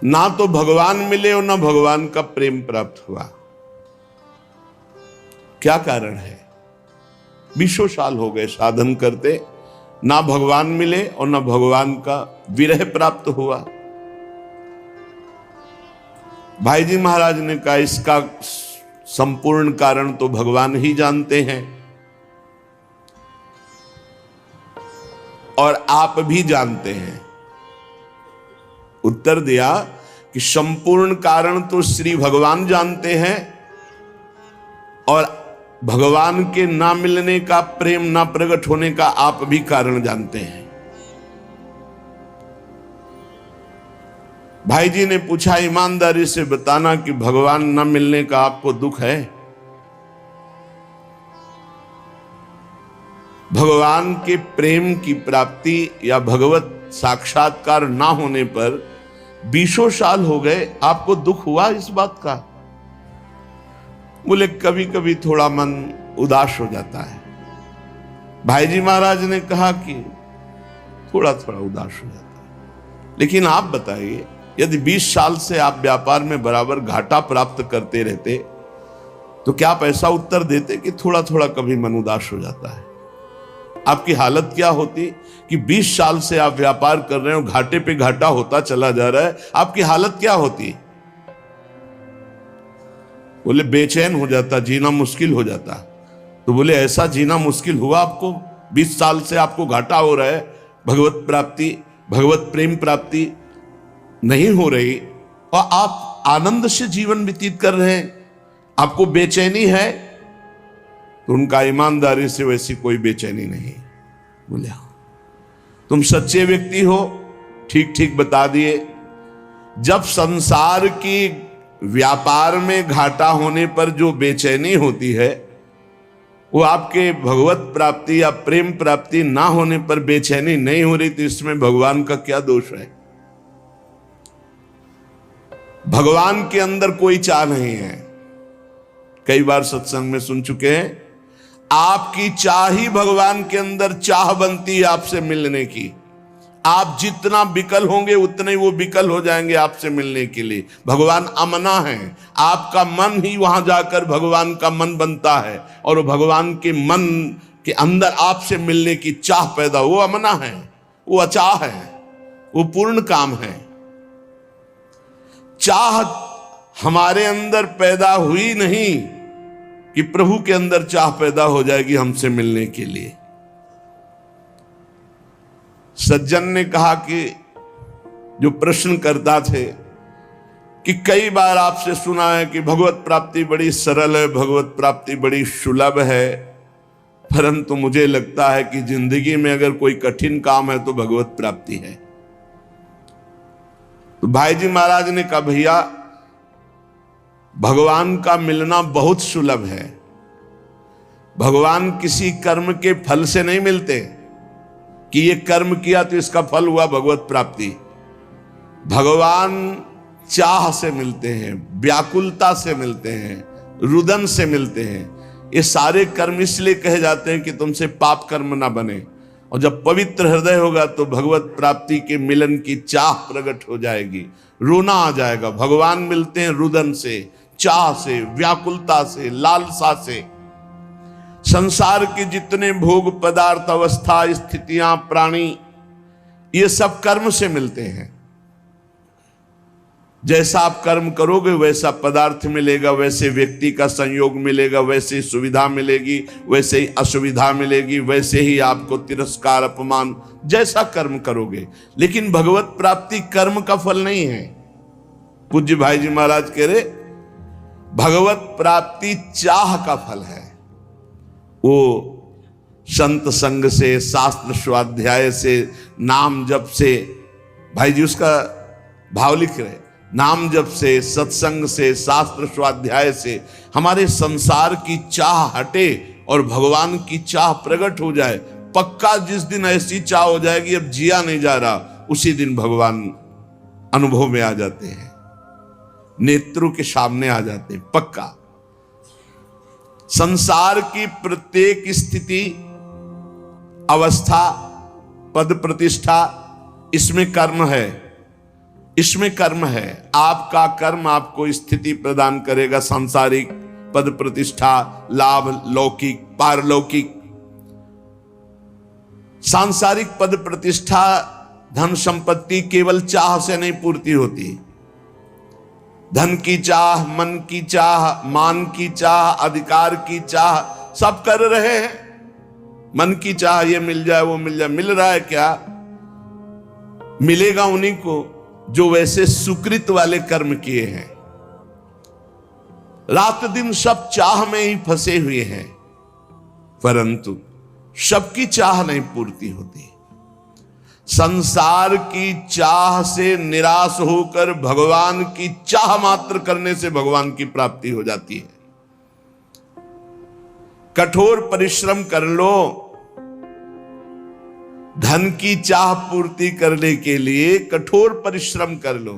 ना तो भगवान मिले और ना भगवान का प्रेम प्राप्त हुआ। क्या कारण है? 20 साल हो गए साधन करते, ना भगवान मिले और ना भगवान का विरह प्राप्त हुआ। भाई जी महाराज ने कहा इसका संपूर्ण कारण तो भगवान ही जानते हैं और आप भी जानते हैं। उत्तर दिया कि संपूर्ण कारण तो श्री भगवान जानते हैं और भगवान के ना मिलने का, प्रेम ना प्रकट होने का आप भी कारण जानते हैं। भाई जी ने पूछा, ईमानदारी से बताना कि भगवान ना मिलने का आपको दुख है? भगवान के प्रेम की प्राप्ति या भगवत साक्षात्कार ना होने पर 20 साल हो गए, आपको दुख हुआ इस बात का? बोले कभी कभी थोड़ा मन उदास हो जाता है। भाई जी महाराज ने कहा कि थोड़ा थोड़ा उदास हो जाता है, लेकिन आप बताइए यदि 20 साल से आप व्यापार में बराबर घाटा प्राप्त करते रहते तो क्या आप ऐसा उत्तर देते कि थोड़ा थोड़ा कभी मन उदास हो जाता है? आपकी हालत क्या होती कि 20 साल से आप व्यापार कर रहे हो, घाटे पे घाटा होता चला जा रहा है, आपकी हालत क्या होती? बोले बेचैन हो जाता, जीना मुश्किल हो जाता। तो बोले ऐसा जीना मुश्किल हुआ आपको? 20 साल से आपको घाटा हो रहा है, भगवत प्राप्ति, भगवत प्रेम प्राप्ति नहीं हो रही और आप आनंद से जीवन व्यतीत कर रहे हैं, आपको बेचैनी है? तो उनका ईमानदारी से वैसी कोई बेचैनी नहीं। बोले तुम सच्चे व्यक्ति हो, ठीक ठीक बता दिए। जब संसार की व्यापार में घाटा होने पर जो बेचैनी होती है वो आपके भगवत प्राप्ति या प्रेम प्राप्ति ना होने पर बेचैनी नहीं हो रही, तो इसमें भगवान का क्या दोष है? भगवान के अंदर कोई चाह नहीं है। कई बार सत्संग में सुन चुके हैं, आपकी चाह ही भगवान के अंदर चाह बनती है आपसे मिलने की। आप जितना विकल होंगे उतने ही वो विकल हो जाएंगे आपसे मिलने के लिए। भगवान अमना है, आपका मन ही वहां जाकर भगवान का मन बनता है और भगवान के मन के अंदर आपसे मिलने की चाह पैदा, वो अमना है, वो अचाह है, वो पूर्ण काम है। चाह हमारे अंदर पैदा हुई नहीं कि प्रभु के अंदर चाह पैदा हो जाएगी हमसे मिलने के लिए। सज्जन ने कहा कि जो प्रश्न करता थे कि कई बार आपसे सुना है कि भगवत प्राप्ति बड़ी सरल है, भगवत प्राप्ति बड़ी सुलभ है, परंतु मुझे लगता है कि जिंदगी में अगर कोई कठिन काम है तो भगवत प्राप्ति है। तो भाई जी महाराज ने कहा भैया भगवान का मिलना बहुत सुलभ है। भगवान किसी कर्म के फल से नहीं मिलते कि ये कर्म किया तो इसका फल हुआ भगवत प्राप्ति। भगवान चाह से मिलते हैं, व्याकुलता से मिलते हैं, रुदन से मिलते हैं। ये सारे कर्म इसलिए कहे जाते हैं कि तुमसे पाप कर्म ना बने, और जब पवित्र हृदय होगा तो भगवत प्राप्ति के मिलन की चाह प्रकट हो जाएगी, रोना आ जाएगा। भगवान मिलते हैं रुदन से, चाह से, व्याकुलता से, लालसा से। संसार के जितने भोग पदार्थ, अवस्था, स्थितियां, प्राणी, ये सब कर्म से मिलते हैं। जैसा आप कर्म करोगे वैसा पदार्थ मिलेगा, वैसे व्यक्ति का संयोग मिलेगा, वैसे ही सुविधा मिलेगी, वैसे ही असुविधा मिलेगी, वैसे ही आपको तिरस्कार, अपमान, जैसा कर्म करोगे। लेकिन भगवत प्राप्ति कर्म का फल नहीं है। पूज्य भाई जी महाराज कह रहे भगवत प्राप्ति चाह का फल है। वो संत संग से, शास्त्र स्वाध्याय से, नाम जप से, भाई जी उसका भाव लिख रहे, नाम जप से, सत्संग से, शास्त्र स्वाध्याय से हमारे संसार की चाह हटे और भगवान की चाह प्रकट हो जाए। पक्का जिस दिन ऐसी चाह हो जाएगी अब जिया नहीं जा रहा, उसी दिन भगवान अनुभव में आ जाते हैं, नेत्रों के सामने आ जाते हैं। पक्का संसार की प्रत्येक स्थिति, अवस्था, पद प्रतिष्ठा, इसमें कर्म है। इसमें कर्म है। आपका कर्म आपको स्थिति प्रदान करेगा, सांसारिक पद प्रतिष्ठा, लाभ, लौकिक, पारलौकिक। सांसारिक पद प्रतिष्ठा, धन संपत्ति केवल चाह से नहीं पूर्ति होती। धन की चाह, मन की चाह, मान की चाह, अधिकार की चाह, सब कर रहे हैं। मन की चाह ये मिल जाए, वो मिल जाए। मिल रहा है क्या? मिलेगा उन्हीं को जो वैसे सुकृत वाले कर्म किए हैं। रात दिन सब चाह में ही फंसे हुए हैं, परंतु सबकी चाह नहीं पूर्ति होती। संसार की चाह से निराश होकर भगवान की चाह मात्र करने से भगवान की प्राप्ति हो जाती है। कठोर परिश्रम कर लो धन की चाह पूर्ति करने के लिए, कठोर परिश्रम कर लो,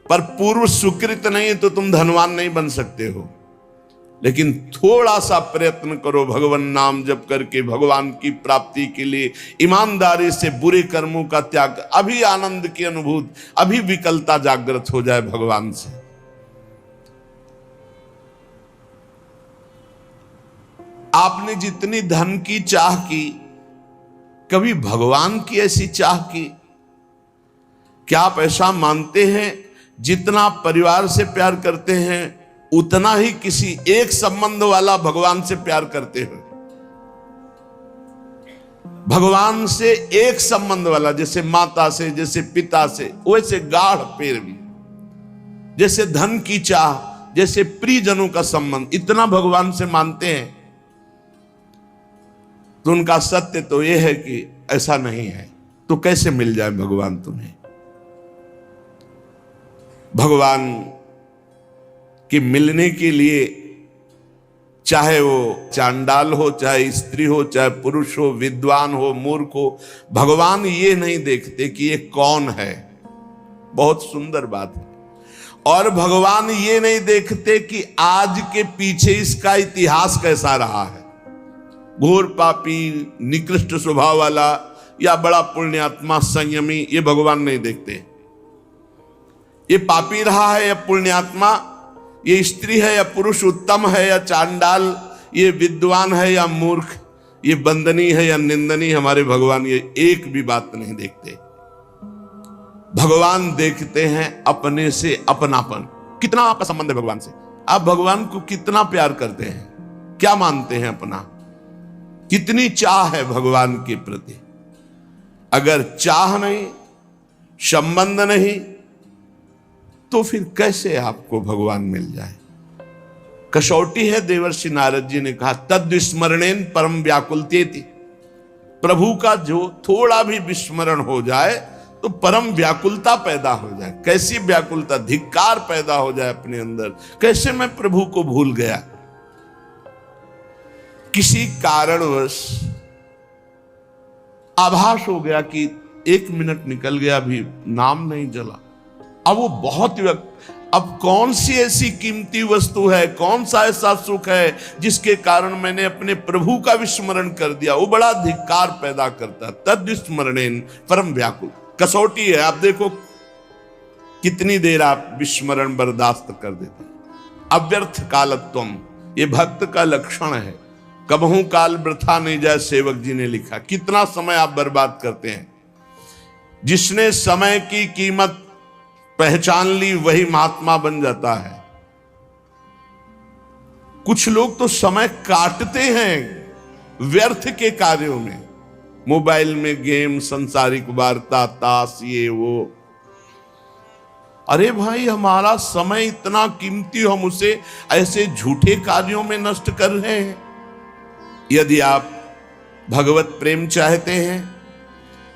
पर पूर्व सुकृत नहीं तो तुम धनवान नहीं बन सकते हो। लेकिन थोड़ा सा प्रयत्न करो भगवान नाम जप करके भगवान की प्राप्ति के लिए, ईमानदारी से बुरे कर्मों का त्याग, अभी आनंद की अनुभूति, अभी विकलता जागृत हो जाए भगवान से। आपने जितनी धन की चाह की, कभी भगवान की ऐसी चाह की? क्या आप ऐसा मानते हैं जितना परिवार से प्यार करते हैं उतना ही किसी एक संबंध वाला भगवान से प्यार करते हो? भगवान से एक संबंध वाला, जैसे माता से, जैसे पिता से, वैसे गाढ़ प्रेम, जैसे धन की चाह, जैसे प्रियजनों का संबंध, इतना भगवान से मानते हैं। तो उनका सत्य तो यह है कि ऐसा नहीं है। तो कैसे मिल जाए भगवान तुम्हें? भगवान कि मिलने के लिए, चाहे वो चांडाल हो, चाहे स्त्री हो, चाहे पुरुष हो, विद्वान हो, मूर्ख हो, भगवान ये नहीं देखते कि ये कौन है। बहुत सुंदर बात है। और भगवान ये नहीं देखते कि आज के पीछे इसका इतिहास कैसा रहा है। घोर पापी, निकृष्ट स्वभाव वाला या बड़ा पुण्यात्मा, संयमी, ये भगवान नहीं देखते। ये पापी रहा है या पुण्यात्मा, ये स्त्री है या पुरुष उत्तम है या चांडाल, ये विद्वान है या मूर्ख, ये वंदनीय है या निंदनीय, हमारे भगवान ये एक भी बात नहीं देखते। भगवान देखते हैं अपने से अपनापन। कितना आपका संबंध है भगवान से? आप भगवान को कितना प्यार करते हैं? क्या मानते हैं अपना? कितनी चाह है भगवान के प्रति? अगर चाह नहीं, संबंध नहीं, तो फिर कैसे आपको भगवान मिल जाए? कसौटी है। देवर्षि नारद जी ने कहा, तद विस्मरणेन परम व्याकुलतेति। प्रभु का जो थोड़ा भी विस्मरण हो जाए तो परम व्याकुलता पैदा हो जाए। कैसी व्याकुलता? धिक्कार पैदा हो जाए अपने अंदर। कैसे मैं प्रभु को भूल गया? किसी कारणवश आभास हो गया कि 1 मिनट निकल गया, अभी नाम नहीं जला। अब वो बहुत अब कौन सी ऐसी कीमती वस्तु है, कौन सा ऐसा सुख है जिसके कारण मैंने अपने प्रभु का विस्मरण कर दिया? वो बड़ा धिक्कार पैदा करता है। तद विस्मरणेन परम व्याकुल। कसौटी है। आप देखो कितनी देर आप विस्मरण बर्दाश्त कर देते हैं। अव्यर्थ कालत्वम, ये भक्त का लक्षण है। कबहू काल वृथा नहीं जाए, सेवक जी ने लिखा। कितना समय आप बर्बाद करते हैं। जिसने समय की कीमत पहचान ली वही महात्मा बन जाता है। कुछ लोग तो समय काटते हैं व्यर्थ के कार्यों में, मोबाइल में गेम, संसारिक वार्ता, ताश, ये वो। अरे भाई, हमारा समय इतना कीमती, हम उसे ऐसे झूठे कार्यों में नष्ट कर रहे हैं। यदि आप भगवत प्रेम चाहते हैं,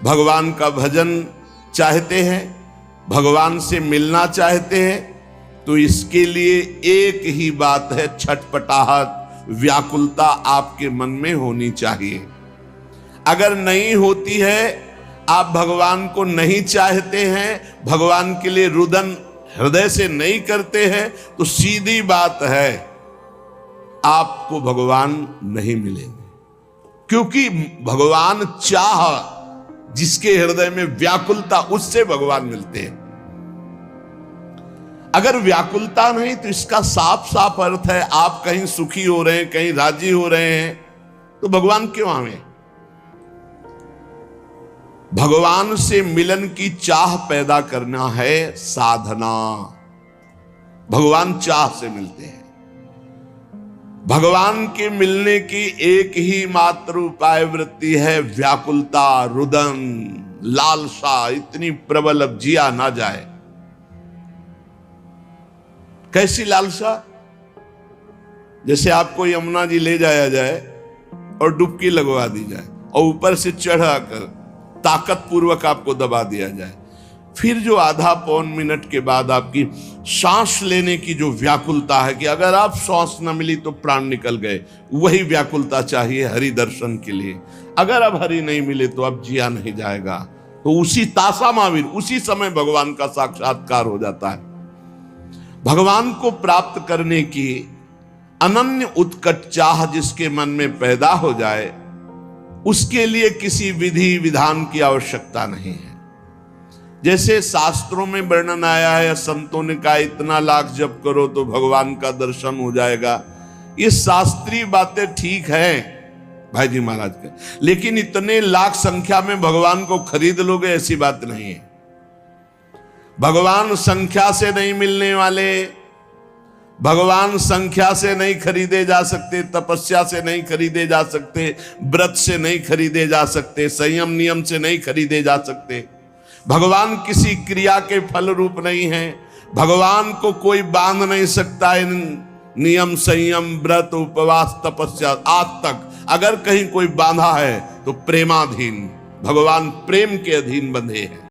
भगवान का भजन चाहते हैं, भगवान से मिलना चाहते हैं, तो इसके लिए एक ही बात है, छटपटाहट, व्याकुलता आपके मन में होनी चाहिए। अगर नहीं होती है, आप भगवान को नहीं चाहते हैं, भगवान के लिए रुदन हृदय से नहीं करते हैं, तो सीधी बात है, आपको भगवान नहीं मिलेंगे। क्योंकि भगवान चाह, जिसके हृदय में व्याकुलता, उससे भगवान मिलते हैं। अगर व्याकुलता नहीं तो इसका साफ साफ अर्थ है आप कहीं सुखी हो रहे हैं, कहीं राजी हो रहे हैं, तो भगवान क्यों आवे? भगवान से मिलन की चाह पैदा करना है साधना। भगवान चाह से मिलते हैं। भगवान के मिलने की एक ही मात्र उपाय वृत्ति है व्याकुलता, रुदन, लालसा इतनी प्रबल अब जिया ना जाए। कैसी लालसा? जैसे आपको यमुना जी ले जाया जाए और डुबकी लगवा दी जाए और ऊपर से चढ़ाकर ताकत पूर्वक आपको दबा दिया जाए, फिर जो आधा पौन मिनट के बाद आपकी सांस लेने की जो व्याकुलता है कि अगर आप सांस न मिली तो प्राण निकल गए, वही व्याकुलता चाहिए हरि दर्शन के लिए। अगर अब हरि नहीं मिले तो अब जिया नहीं जाएगा। तो उसी तासा महावीर उसी समय भगवान का साक्षात्कार हो जाता है। भगवान को प्राप्त करने की अनन्य उत्कट चाह जिसके मन में पैदा हो जाए, उसके लिए किसी विधि विधान की आवश्यकता नहीं है। जैसे शास्त्रों में वर्णन आया है, संतों ने कहा इतना लाख जप करो तो भगवान का दर्शन हो जाएगा। ये शास्त्रीय बातें ठीक है भाई जी महाराज के, लेकिन इतने लाख संख्या में भगवान को खरीद लोगे ऐसी बात नहीं है। भगवान संख्या से नहीं मिलने वाले, भगवान संख्या से नहीं खरीदे जा सकते, तपस्या से नहीं खरीदे जा सकते, व्रत से नहीं खरीदे जा सकते, संयम नियम से नहीं खरीदे जा सकते। भगवान किसी क्रिया के फल रूप नहीं है। भगवान को कोई बांध नहीं सकता इन नियम, संयम, व्रत, उपवास, तपस्या। आज तक अगर कहीं कोई बांधा है तो प्रेमाधीन। भगवान प्रेम के अधीन बंधे हैं।